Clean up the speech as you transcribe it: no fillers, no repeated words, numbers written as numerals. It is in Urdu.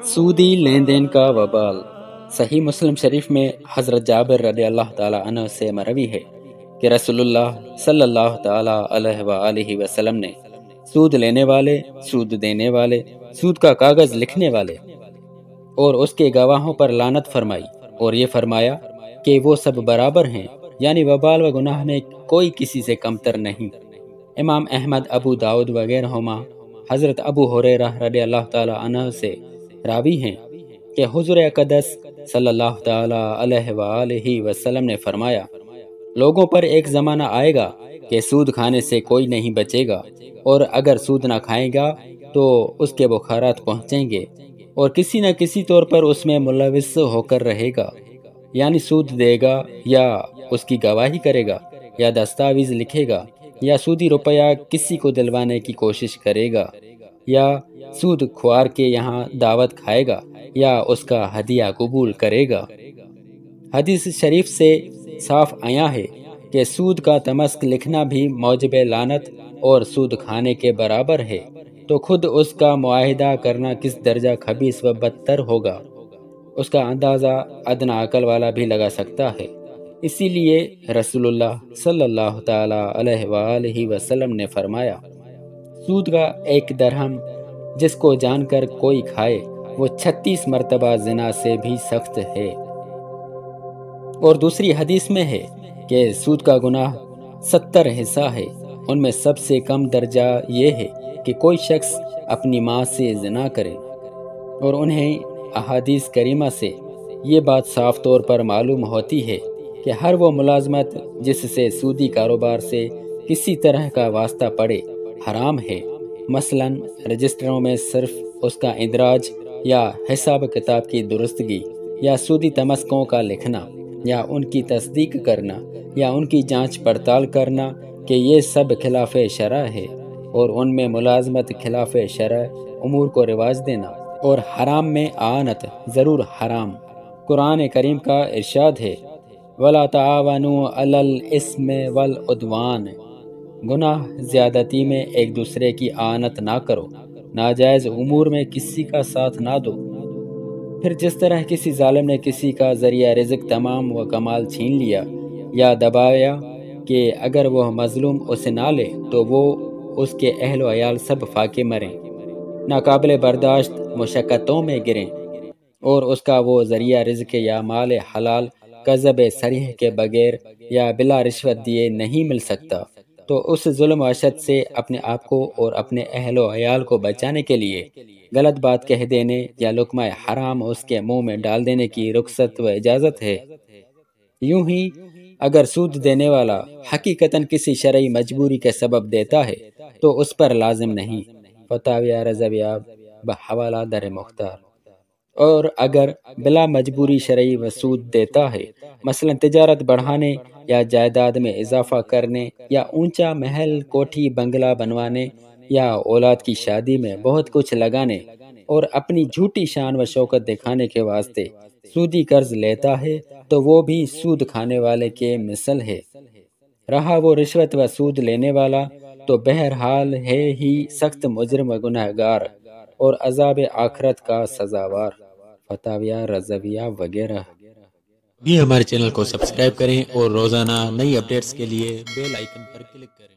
سودی لین دین کا وبال۔ صحیح مسلم شریف میں حضرت جابر رضی اللہ تعالی عنہ سے مروی ہے کہ رسول اللہ صلی اللہ تعالی علیہ وآلہ وسلم نے سود لینے والے، سود دینے والے، سود کا کاغذ لکھنے والے اور اس کے گواہوں پر لعنت فرمائی، اور یہ فرمایا کہ وہ سب برابر ہیں، یعنی وبال و گناہ میں کوئی کسی سے کمتر نہیں۔ امام احمد، ابو داؤد وغیرہ حضرت ابو ہریرہ رضی اللہ تعالی عنہ سے راوی ہیں کہ حضور اقدس صلی اللہ تعالی علیہ وآلہ وسلم نے فرمایا، لوگوں پر ایک زمانہ آئے گا کہ سود کھانے سے کوئی نہیں بچے گا، اور اگر سود نہ کھائے گا تو اس کے بخارات پہنچیں گے، اور کسی نہ کسی طور پر اس میں ملوث ہو کر رہے گا، یعنی سود دے گا یا اس کی گواہی کرے گا یا دستاویز لکھے گا یا سودی روپیہ کسی کو دلوانے کی کوشش کرے گا یا سود خوار کے یہاں دعوت کھائے گا یا اس کا ہدیہ قبول کرے گا۔ حدیث شریف سے صاف عیاں ہے کہ سود کا تمسک لکھنا بھی موجب لعنت اور سود کھانے کے برابر ہے، تو خود اس کا معاہدہ کرنا کس درجہ خبیث و بدتر ہوگا، اس کا اندازہ ادنا عقل والا بھی لگا سکتا ہے۔ اسی لیے رسول اللہ صلی اللہ تعالی علیہ وآلہ وسلم نے فرمایا، سود کا ایک درہم جس کو جان کر کوئی کھائے وہ 36 مرتبہ زنا سے بھی سخت ہے۔ اور دوسری حدیث میں ہے کہ سود کا گناہ 70 حصہ ہے، ان میں سب سے کم درجہ یہ ہے کہ کوئی شخص اپنی ماں سے زنا کرے، اور انہیں احادیث کریمہ سے یہ بات صاف طور پر معلوم ہوتی ہے کہ ہر وہ ملازمت جس سے سودی کاروبار سے کسی طرح کا واسطہ پڑے حرام ہے، مثلا رجسٹروں میں صرف اس کا اندراج یا حساب کتاب کی درستگی یا سودی تمسکوں کا لکھنا یا ان کی تصدیق کرنا یا ان کی جانچ پڑتال کرنا کہ یہ سب خلاف شرع ہے، اور ان میں ملازمت خلاف شرع امور کو رواج دینا، اور حرام میں اعانت ضرور حرام۔ قرآن کریم کا ارشاد ہے، وَلَا تَعَاوَنُوا عَلَى الْإِثْمِ وَالْعُدْوَانِ، گناہ زیادتی میں ایک دوسرے کی اعانت نہ کرو، ناجائز امور میں کسی کا ساتھ نہ دو۔ پھر جس طرح کسی ظالم نے کسی کا ذریعہ رزق تمام و کمال چھین لیا یا دبایا کہ اگر وہ مظلوم اسے نہ لے تو وہ اس کے اہل و عیال سب فاقے مریں، ناقابل برداشت مشقتوں میں گریں، اور اس کا وہ ذریعہ رزق یا مال حلال کذب صریح کے بغیر یا بلا رشوت دیے نہیں مل سکتا، تو اس ظلم و وحشت سے اپنے آپ کو اور اپنے اہل و عیال کو بچانے کے لیے غلط بات کہہ دینے یا لقمہ حرام اس کے منہ میں ڈال دینے کی رخصت و اجازت ہے۔ یوں ہی اگر سود دینے والا حقیقتاً کسی شرعی مجبوری کے سبب دیتا ہے تو اس پر لازم نہیں، فتاوی رضویہ بحوالہ در مختار۔ اور اگر بلا مجبوری شرعی و سود دیتا ہے، مثلا تجارت بڑھانے یا جائیداد میں اضافہ کرنے یا اونچا محل کوٹھی بنگلہ بنوانے یا اولاد کی شادی میں بہت کچھ لگانے اور اپنی جھوٹی شان و شوکت دکھانے کے واسطے سودی قرض لیتا ہے تو وہ بھی سود کھانے والے کے مثل ہے۔ رہا وہ رشوت و سود لینے والا تو بہرحال ہے ہی سخت مجرم و گنہگار اور عذاب آخرت کا سزاوار۔ فتاویہ رضویہ وغیرہ۔ بھی ہمارے چینل کو سبسکرائب کریں اور روزانہ نئی اپڈیٹس کے لیے بیل آئیکن پر کلک کریں۔